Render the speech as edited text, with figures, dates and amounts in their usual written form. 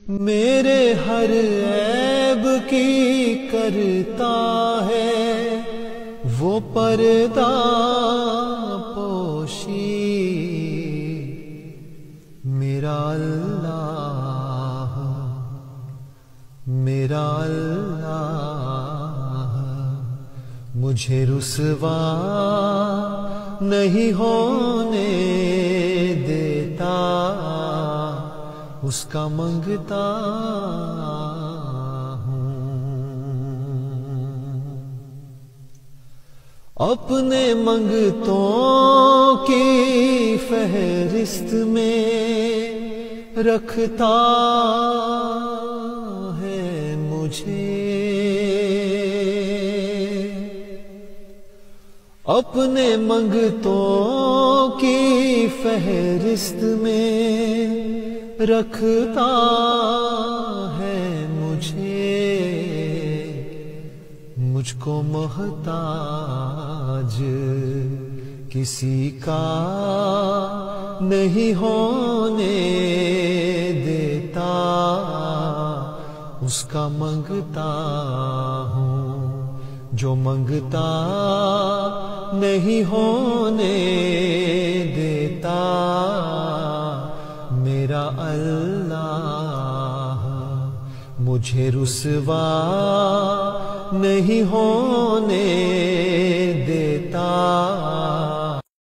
میرے ہر عیب کی کرتا ہے وہ پردہ پوشی، میرا اللہ میرا اللہ مجھے رسوا نہیں ہونے دیتا، اس کا منگتا ہوں۔ اپنے منگتوں کی فہرست میں رکھتا ہے مجھے، اپنے منگتوں کی فہرست میں رکھتا ہے مجھے، مجھ کو محتاج کسی کا نہیں ہونے دیتا، اس کا منگتا ہوں۔ جو منگتا نہیں ہونے دیتا میرا اللہ، مجھے رسوا نہیں ہونے دیتا۔